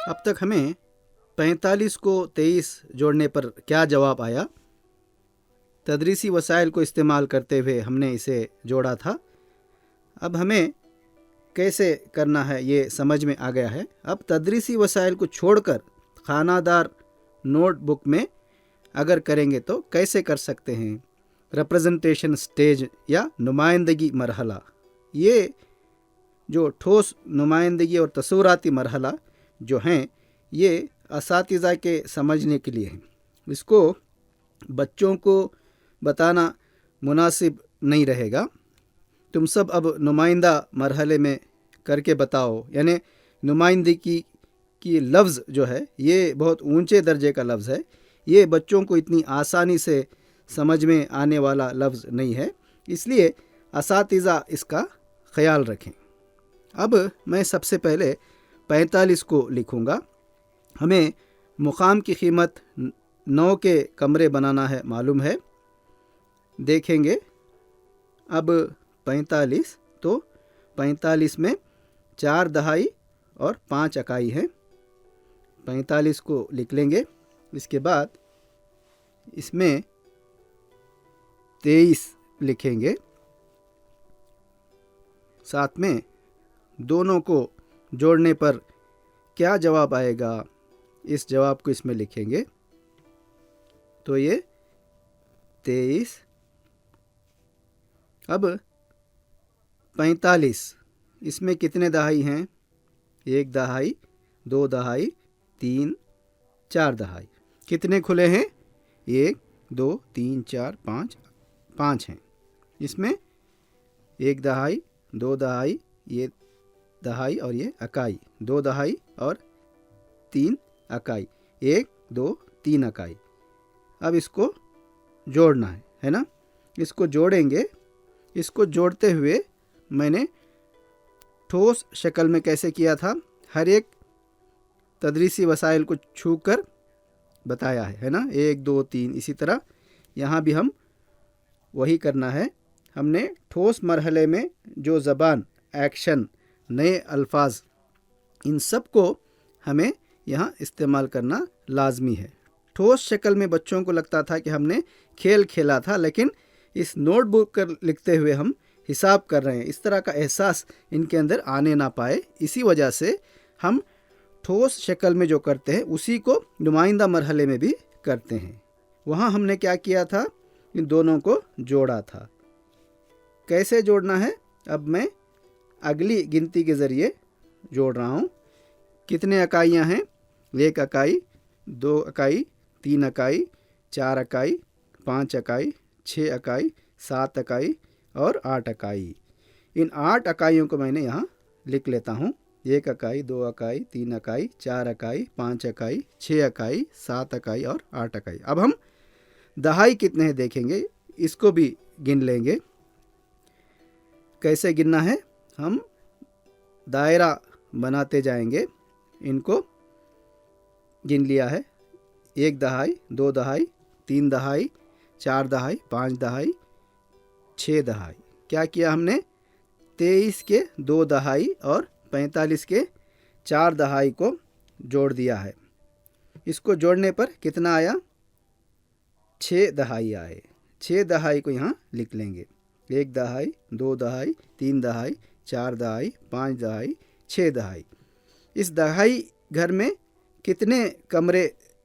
अब तक हमें 45 को 23 जोड़ने पर क्या जवाब आया, तदरीसी वसाइल को इस्तेमाल करते हुए हमने इसे जोड़ा था। अब हमें कैसे करना है ये समझ में आ गया है। अब तदरीसी वसाइल को छोड़कर खानादार नोटबुक में अगर करेंगे तो कैसे कर सकते हैं। रिप्रेजेंटेशन स्टेज या नुमाइंदगी मरहला, ये जो ठोस नुमाइंदगी और तस्वुराती मरहला जो हैं, ये असातिज़ा के समझने के लिए हैं। इसको बच्चों को बताना मुनासिब नहीं रहेगा। तुम सब अब नुमाइंदा मरहले में करके बताओ। यानी नुमाइंदगी की लफ्ज़ जो है ये बहुत ऊंचे दर्जे का लफ्ज़ है। ये बच्चों को इतनी आसानी से समझ में आने वाला लफ्ज़ नहीं है, इसलिए असातिज़ा इसका ख्याल रखें। अब मैं सबसे पहले 45 को लिखूँगा। हमें मुकाम की कीमत 9 के कमरे बनाना है मालूम है। देखेंगे अब 45, तो 45 में 4 दहाई और 5 इकाई हैं। 45 को लिख लेंगे। इसके बाद इसमें 23 लिखेंगे। साथ में दोनों को जोड़ने पर क्या जवाब आएगा, इस जवाब को इसमें लिखेंगे। तो ये 23। अब 45, इसमें कितने दहाई हैं? 1 दहाई, 2 दहाई, 3, 4 दहाई। कितने खुले हैं? 1, 2, 3, 4, 5, 5 हैं। इसमें 1 दहाई, 2 दहाई, ये दहाई और ये इकाई, 2 दहाई और 3 इकाई, 1, 2, 3 इकाई। अब इसको जोड़ना है ना। इसको जोड़ेंगे। इसको जोड़ते हुए मैंने ठोस शक्ल में कैसे किया था, हर एक तदरीसी वसाइल को छू कर बताया है ना। 1, 2, 3। इसी तरह यहाँ भी हम वही करना है। हमने ठोस मरहले में जो ज़बान, एक्शन, नए अल्फाज, इन सब को हमें यहाँ इस्तेमाल करना लाजमी है। ठोस शक्ल में बच्चों को लगता था कि हमने खेल खेला था, लेकिन इस नोटबुक पर लिखते हुए हम हिसाब कर रहे हैं। इस तरह का एहसास इनके अंदर आने ना पाए, इसी वजह से हम ठोस शक्ल में जो करते हैं उसी को नुमाइंदा मरहले में भी करते हैं। वहाँ हमने क्या किया था, इन दोनों को जोड़ा था। कैसे जोड़ना है, अब मैं अगली गिनती के ज़रिए जोड़ रहा हूँ। कितने इकाइयाँ हैं? 1 इकाई, 2 इकाई, 3 इकाई, 4 इकाई, 5 इकाई, 6 इकाई, 7 इकाई और 8 इकाई। इन 8 इकाइयों को मैंने यहाँ लिख लेता हूँ। 1 इकाई, 2 इकाई, 3 इकाई, 4 इकाई, 5 इकाई, 6 इकाई, 7 इकाई और 8 इकाई। अब हम दहाई कितने हैं देखेंगे, इसको भी गिन लेंगे। कैसे गिनना है, हम दायरा बनाते जाएंगे। इनको गिन लिया है। 1 दहाई, 2 दहाई, 3 दहाई, 4 दहाई, 5 दहाई, 6 दहाई। क्या किया हमने? 23 के 2 दहाई और 45 के 4 दहाई को जोड़ दिया है। इसको जोड़ने पर कितना आया? 6 दहाई आए। 6 दहाई को यहाँ लिख लेंगे। 1 दहाई, 2 दहाई, 3 दहाई, 4 दहाई, 5 दहाई, 6 दहाई। इस दहाई घर में कितने कमरे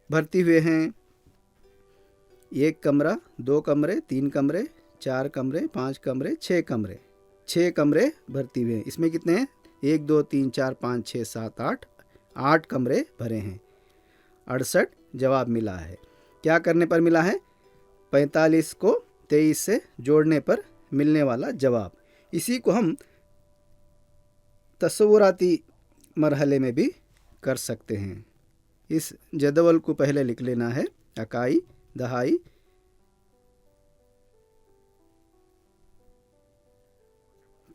भर्ती हुए हैं? 1 कमरा, 2 कमरे, 3 कमरे, 4 कमरे, 5 कमरे, 6 कमरे। 6 कमरे भर्ती हुए हैं। इसमें कितने हैं? 1, 2, 3, 4, 5, 6, 7, 8। 8 कमरे भरे हैं। 68 जवाब मिला है। क्या करने पर मिला है? 45 को 23 से जोड़ने पर मिलने वाला जवाब। इसी को हम तस्वुराती मरहले में भी कर सकते हैं। इस जदवल को पहले लिख लेना है। इकाई, दहाई,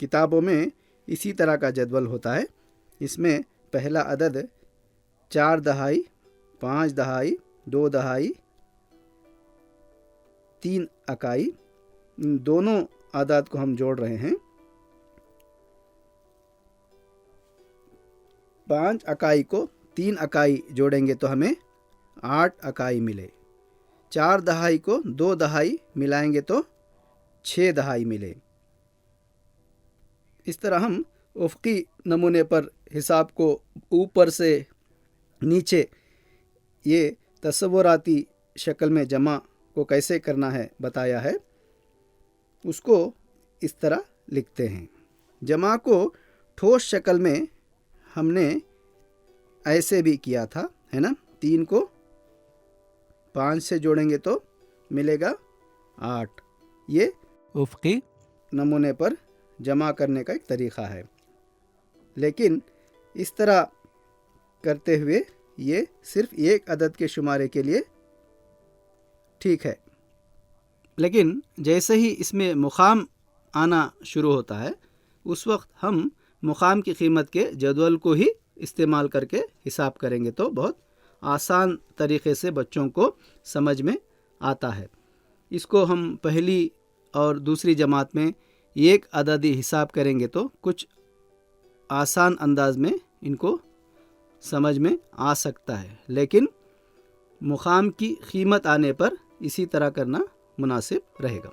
किताबों में इसी तरह का जदवल होता है। इसमें पहला अदद 4 दहाई, 5 दहाई, 2 दहाई, 3 इकाई, इन दोनों आदाद को हम जोड़ रहे हैं। 5 इकाई को 3 इकाई जोड़ेंगे तो हमें 8 इकाई मिले। 4 दहाई को 2 दहाई मिलाएंगे तो 6 दहाई मिले। इस तरह हम उफ़क़ी नमूने पर हिसाब को ऊपर से नीचे ये तस्वुराती शक्ल में जमा को कैसे करना है बताया है। उसको इस तरह लिखते हैं। जमा को ठोस शक्ल में हमने ऐसे भी किया था, है ना। 3 को 5 से जोड़ेंगे तो मिलेगा 8। ये उफ़क़ी नमूने पर जमा करने का एक तरीक़ा है। लेकिन इस तरह करते हुए ये सिर्फ एक अदद के शुमारे के लिए ठीक है। लेकिन जैसे ही इसमें मुक़ाम आना शुरू होता है उस वक्त हम मुक़ाम की कीमत के जदवल को ही इस्तेमाल करके हिसाब करेंगे तो बहुत आसान तरीक़े से बच्चों को समझ में आता है। इसको हम पहली और दूसरी जमात में एक अददी हिसाब करेंगे तो कुछ आसान अंदाज में इनको समझ में आ सकता है, लेकिन मुक़ाम की कीमत आने पर इसी तरह करना मुनासिब रहेगा।